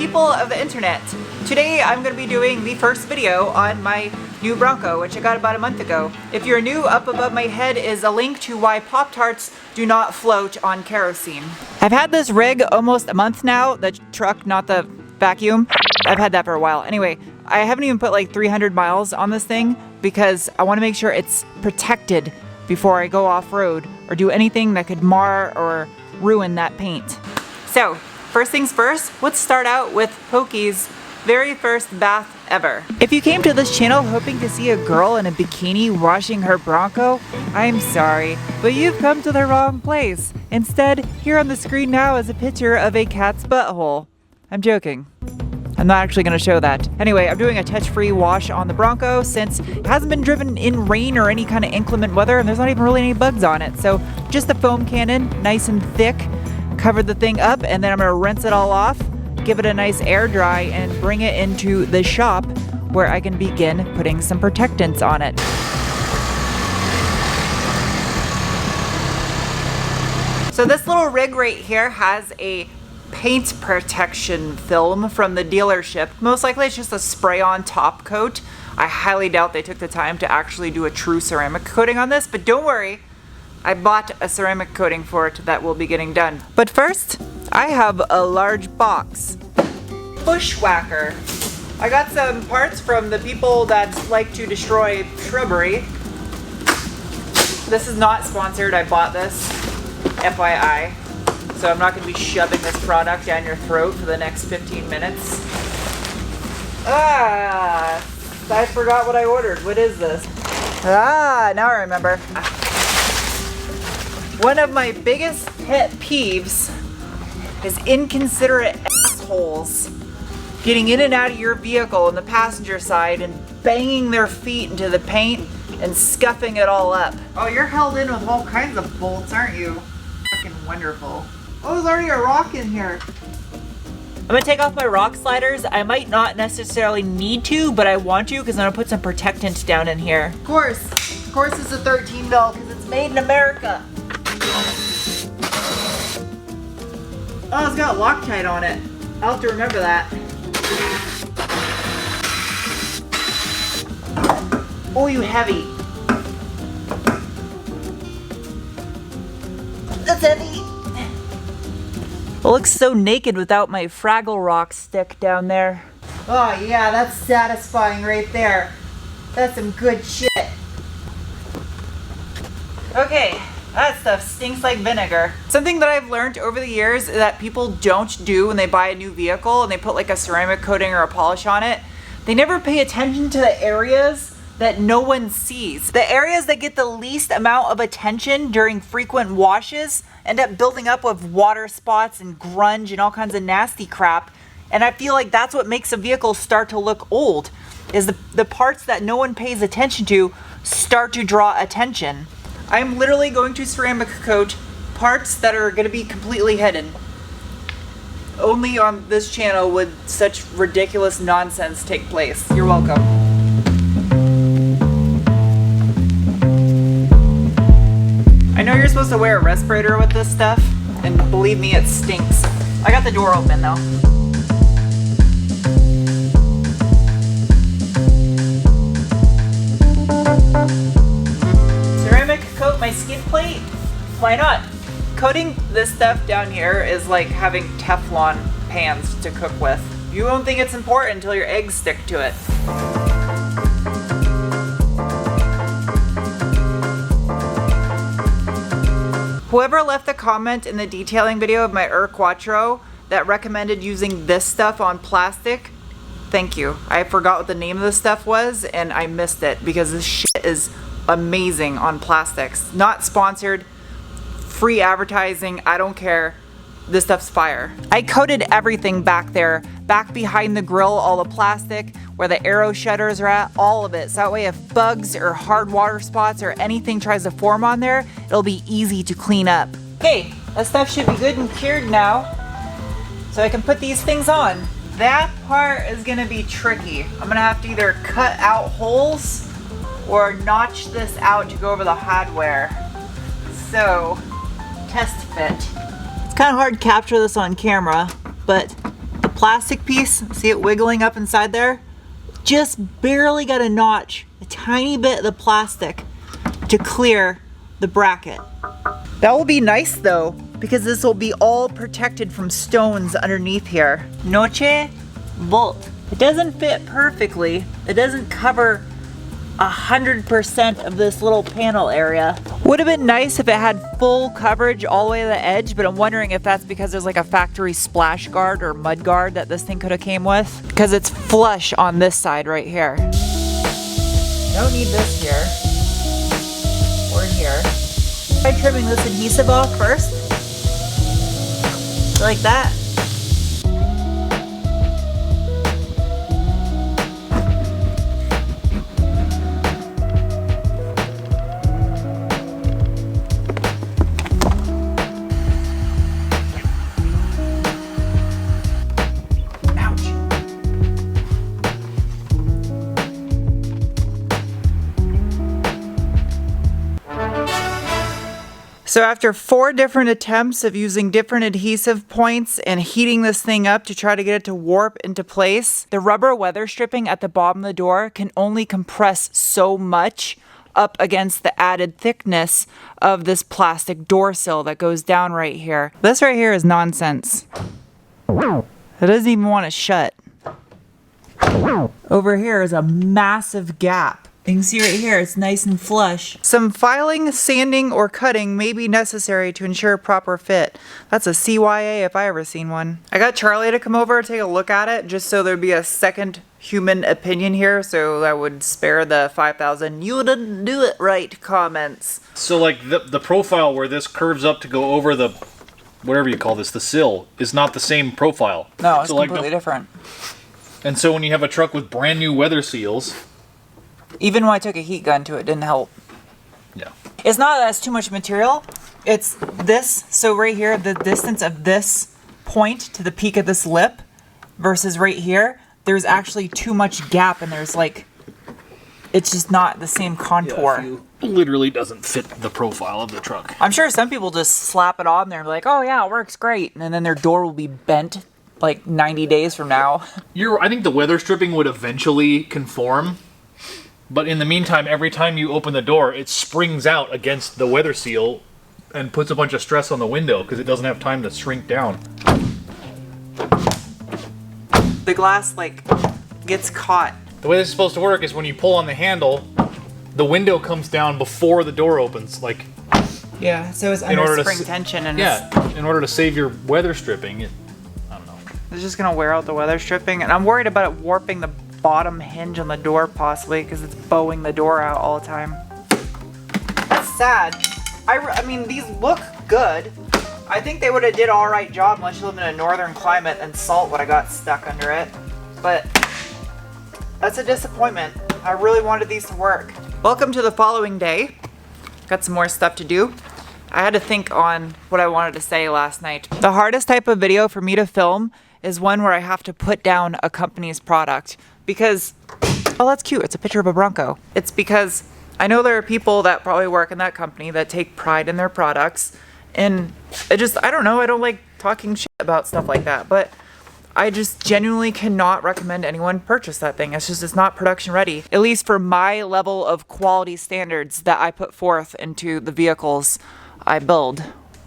people of the internet. Today I'm going to be doing the first video on my new Bronco, which I got about a month ago. If you're new, up above my head is a link to why Pop-Tarts do not float on kerosene. I've had this rig almost a month now, the truck, not the vacuum. I've had that for a while. Anyway, I haven't even put like 300 miles on this thing because I want to make sure it's protected before I go off-road or do anything that could mar or ruin that paint. So, first things first, let's start out with Pokey's very first bath ever. If you came to this channel hoping to see a girl in a bikini washing her Bronco, I'm sorry, but you've come to the wrong place. Instead, here on the screen now is a picture of a cat's butthole. I'm joking. I'm not actually going to show that. Anyway, I'm doing a touch-free wash on the Bronco since it hasn't been driven in rain or any kind of inclement weather and there's not even really any bugs on it. So just the foam cannon, nice and thick, cover the thing up, and then I'm going to rinse it all off, give it a nice air dry, and bring it into the shop where I can begin putting some protectants on it. So this little rig right here has a paint protection film from the dealership. Most likely it's just a spray-on top coat. I highly doubt they took the time to actually do a true ceramic coating on this, but don't worry, I bought a ceramic coating for it that will be getting done. But first, I have a large box. Bushwhacker. I got some parts from the people that like to destroy shrubbery. This is not sponsored, I bought this, FYI. So I'm not going to be shoving this product down your throat for the next 15 minutes. I forgot what I ordered. What is this? Now I remember. One of my biggest pet peeves is inconsiderate assholes getting in and out of your vehicle on the passenger side and banging their feet into the paint and scuffing it all up. Oh, you're held in with all kinds of bolts, aren't you? Fucking wonderful. Oh, there's already a rock in here. I'm gonna take off my rock sliders. I might not necessarily need to, but I want to because I'm gonna put some protectant down in here. Of course it's a 13 mil because it's made in America. Oh, it's got Loctite on it. I'll have to remember that. Oh, you heavy. That's heavy. It looks so naked without my Fraggle Rock stick down there. Oh yeah, that's satisfying right there. That's some good shit. Okay, that stuff stinks like vinegar. Something that I've learned over the years that people don't do when they buy a new vehicle and they put like a ceramic coating or a polish on it, they never pay attention to the areas that no one sees. The areas that get the least amount of attention during frequent washes end up building up with water spots and grunge and all kinds of nasty crap. And I feel like that's what makes a vehicle start to look old, is the parts that no one pays attention to start to draw attention. I'm literally going to ceramic coat parts that are going to be completely hidden. Only on this channel would such ridiculous nonsense take place. You're welcome. I know you're supposed to wear a respirator with this stuff, and believe me, it stinks. I got the door open though. Ceramic coat my skid plate? Why not? Coating this stuff down here is like having Teflon pans to cook with. You won't think it's important until your eggs stick to it. Whoever left a comment in the detailing video of my Quattro that recommended using this stuff on plastic, thank you. I forgot what the name of this stuff was and I missed it because this shit is amazing on plastics. Not sponsored, free advertising, I don't care. This stuff's fire. I coated everything back there, back behind the grill, all the plastic, where the arrow shutters are at, all of it. So that way if bugs or hard water spots or anything tries to form on there, it'll be easy to clean up. Okay, that stuff should be good and cured now. So I can put these things on. That part is gonna be tricky. I'm gonna have to either cut out holes or notch this out to go over the hardware. So, test fit. It's kind of hard to capture this on camera, but the plastic piece, see it wiggling up inside there? Just barely got a notch, a tiny bit of the plastic to clear the bracket. That will be nice though, because this will be all protected from stones underneath here. Noche bolt. It doesn't fit perfectly. It doesn't cover 100% of this little panel area. Would have been nice if it had full coverage all the way to the edge, but I'm wondering if that's because there's like a factory splash guard or mud guard that this thing could have came with, because it's flush on this side right here. Don't need this here or here. Try trimming this adhesive off first, like that. So after 4 different attempts of using different adhesive points and heating this thing up to try to get it to warp into place, the rubber weather stripping at the bottom of the door can only compress so much up against the added thickness of this plastic door sill that goes down right here. This right here is nonsense. It doesn't even want to shut. Over here is a massive gap. You can see right here, it's nice and flush. Some filing, sanding, or cutting may be necessary to ensure proper fit. That's a CYA if I ever seen one. I got Charlie to come over to take a look at it, just so there'd be a second human opinion here, so that would spare the 5,000 "you didn't do it right" comments. So like the profile where this curves up to go over the, whatever you call this, the sill, is not the same profile. No, it's so completely different. And so when you have a truck with brand new weather seals, even when I took a heat gun to it, didn't help. yeah. It's not that it's too much material. It's this. So right here, the distance of this point to the peak of this lip versus right here, there's actually too much gap, and there's like, it's just not the same contour. Yeah, it literally doesn't fit the profile of the truck. I'm sure some people just slap it on there and be like, oh yeah, it works great. And then their door will be bent like 90 days from now. I think the weather stripping would eventually conform. But in the meantime, every time you open the door, it springs out against the weather seal and puts a bunch of stress on the window because it doesn't have time to shrink down. The glass like gets caught. The way this is supposed to work is when you pull on the handle, the window comes down before the door opens. Like, yeah, so it's under spring tension, and in order to save your weather stripping, I don't know. It's just gonna wear out the weather stripping, and I'm worried about it warping the bottom hinge on the door possibly because it's bowing the door out all the time. That's sad. I mean, these look good. I think they would have did all right job unless you live in a northern climate and salt would have got stuck under it. But that's a disappointment. I really wanted these to work. Welcome to the following day. Got some more stuff to do. I had to think on what I wanted to say last night. The hardest type of video for me to film is one where I have to put down a company's product. Because, oh, that's cute. It's a picture of a Bronco. It's because I know there are people that probably work in that company that take pride in their products. And I don't know. I don't like talking shit about stuff like that. But I just genuinely cannot recommend anyone purchase that thing. It's not production ready. At least for my level of quality standards that I put forth into the vehicles I build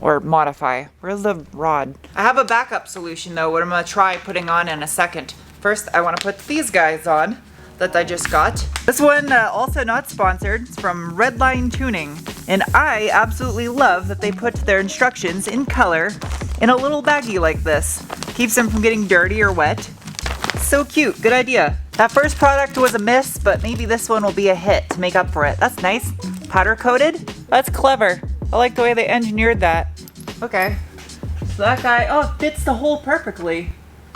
or modify. Where's the rod? I have a backup solution though, what I'm gonna try putting on in a second. First, I want to put these guys on that I just got. This one, also not sponsored, it's from Redline Tuning. And I absolutely love that they put their instructions in color in a little baggie like this. Keeps them from getting dirty or wet. So cute, good idea. That first product was a miss, but maybe this one will be a hit to make up for it. That's nice. Powder coated? That's clever. I like the way they engineered that. Okay. So that guy, oh, it fits the hole perfectly.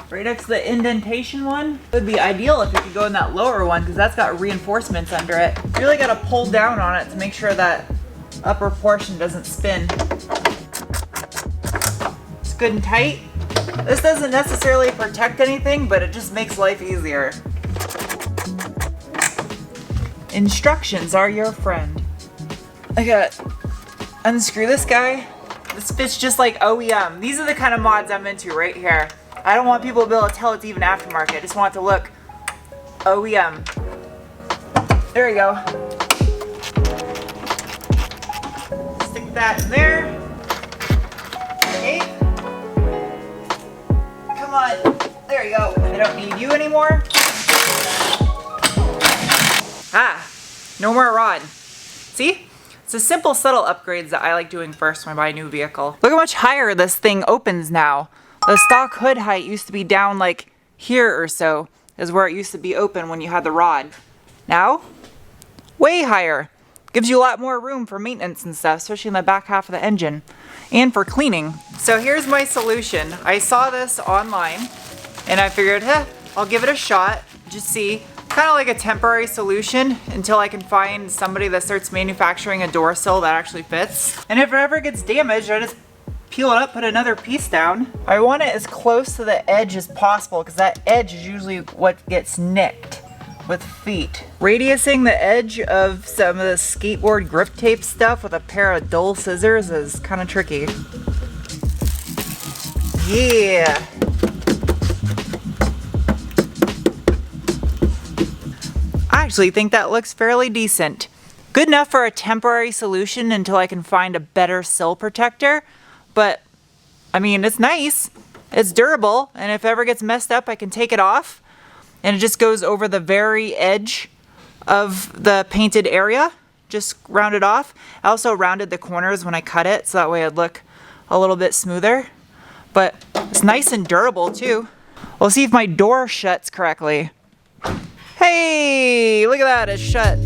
Right next to the indentation one. It would be ideal if you could go in that lower one because that's got reinforcements under it. You really gotta pull down on it to make sure that upper portion doesn't spin. It's good and tight. This doesn't necessarily protect anything, but it just makes life easier. Instructions are your friend. I gotta unscrew this guy. This fits just like OEM. These are the kind of mods I'm into right here. I don't want people to be able to tell it's even aftermarket. I just want it to look OEM. There you go. Stick that in there. Okay. Come on. There you go. I don't need you anymore. Ah, no more rod. See? It's the simple, subtle upgrades that I like doing first when I buy a new vehicle. Look how much higher this thing opens now. The stock hood height used to be down like here or so, is where it used to be open when you had the rod. Now, way higher. Gives you a lot more room for maintenance and stuff, especially in the back half of the engine, and for cleaning. So here's my solution. I saw this online, and I figured, I'll give it a shot, just see. Kind of like a temporary solution until I can find somebody that starts manufacturing a door sill that actually fits. And if it ever gets damaged, I just peel it up, put another piece down. I want it as close to the edge as possible because that edge is usually what gets nicked with feet. Radiusing the edge of some of the skateboard grip tape stuff with a pair of dull scissors is kind of tricky. Yeah. I actually think that looks fairly decent. Good enough for a temporary solution until I can find a better sill protector, but I mean, it's nice, it's durable, and if it ever gets messed up, I can take it off, and it just goes over the very edge of the painted area, just round it off. I also rounded the corners when I cut it, so that way it'd look a little bit smoother, but it's nice and durable too. We'll see if my door shuts correctly. Hey, look at that, it shuts.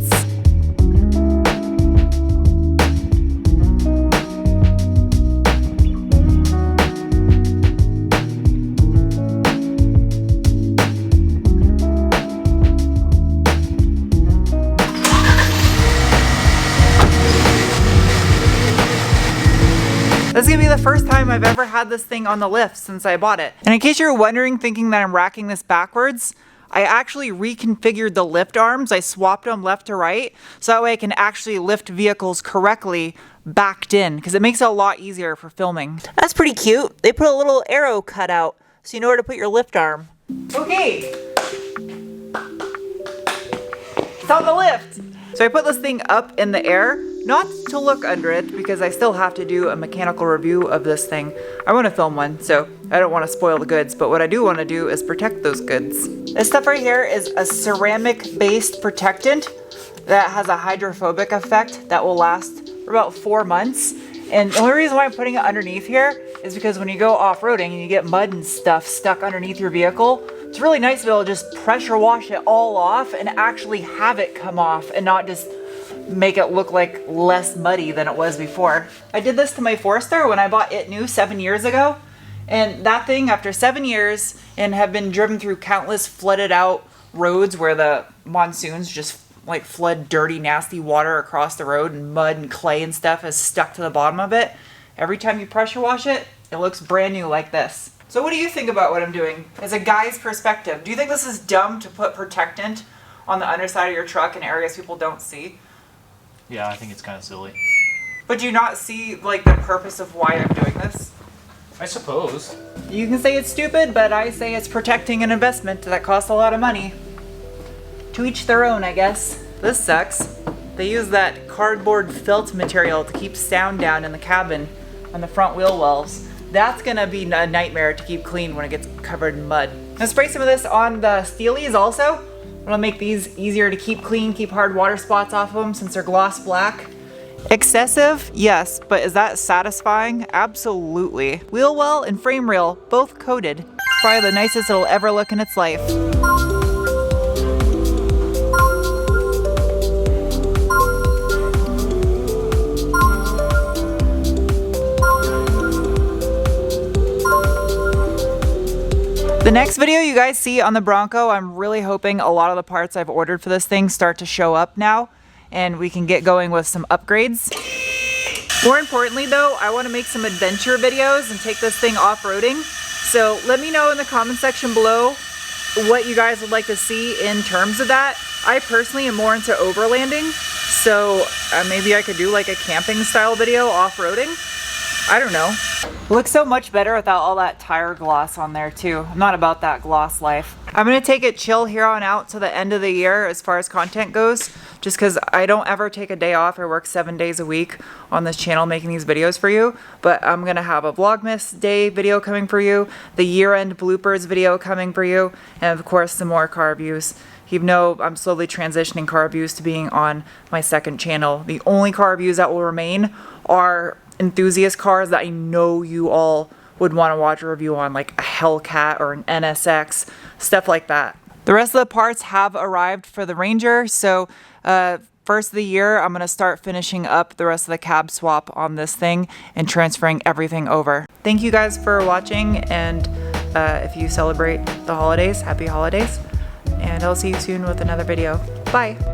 This is gonna be the first time I've ever had this thing on the lift since I bought it. And in case you're wondering, thinking that I'm racking this backwards, I actually reconfigured the lift arms. I swapped them left to right, so that way I can actually lift vehicles correctly backed in, because it makes it a lot easier for filming. That's pretty cute. They put a little arrow cut out, so you know where to put your lift arm. Okay. It's on the lift. So I put this thing up in the air, not to look under it, because I still have to do a mechanical review of this thing. I want to film one, so I don't want to spoil the goods, but what I do want to do is protect those goods. This stuff right here is a ceramic-based protectant that has a hydrophobic effect that will last for about 4 months. And the only reason why I'm putting it underneath here is because when you go off-roading and you get mud and stuff stuck underneath your vehicle, it's really nice to be able to just pressure wash it all off and actually have it come off and not just make it look like less muddy than it was before. I did this to my Forester when I bought it new 7 years ago. And that thing, after 7 years, and have been driven through countless flooded out roads where the monsoons just like flood dirty, nasty water across the road, and mud and clay and stuff is stuck to the bottom of it. Every time you pressure wash it, it looks brand new like this. So what do you think about what I'm doing? As a guy's perspective, do you think this is dumb to put protectant on the underside of your truck in areas people don't see? Yeah, I think it's kind of silly. But do you not see like the purpose of why I'm doing this? I suppose. You can say it's stupid, but I say it's protecting an investment that costs a lot of money. To each their own, I guess. This sucks. They use that cardboard felt material to keep sound down in the cabin on the front wheel wells. That's gonna be a nightmare to keep clean when it gets covered in mud. I'm gonna spray some of this on the steelies also. It'll make these easier to keep clean, keep hard water spots off of them since they're gloss black. Excessive? Yes, but is that satisfying? Absolutely. Wheel well and frame rail, both coated. Probably the nicest it'll ever look in its life. The next video you guys see on the Bronco, I'm really hoping a lot of the parts I've ordered for this thing start to show up now, and we can get going with some upgrades. More importantly though, I want to make some adventure videos and take this thing off-roading. So let me know in the comment section below what you guys would like to see in terms of that. I personally am more into overlanding, so maybe I could do like a camping style video off-roading. I don't know. It looks so much better without all that tire gloss on there too. I'm not about that gloss life. I'm gonna take it chill here on out to the end of the year as far as content goes, just because I don't ever take a day off. I work 7 days a week on this channel making these videos for you, but I'm gonna have a Vlogmas Day video coming for you, the year-end bloopers video coming for you, and of course some more car reviews. Even though I'm slowly transitioning car reviews to being on my second channel, the only car reviews that will remain are enthusiast cars that I know you all would want to watch a review on, like a Hellcat or an NSX, stuff like that. The rest of the parts have arrived for the Ranger, so first of the year I'm going to start finishing up the rest of the cab swap on this thing and transferring everything over. Thank you guys for watching, and if you celebrate the holidays, happy holidays, and I'll see you soon with another video. Bye!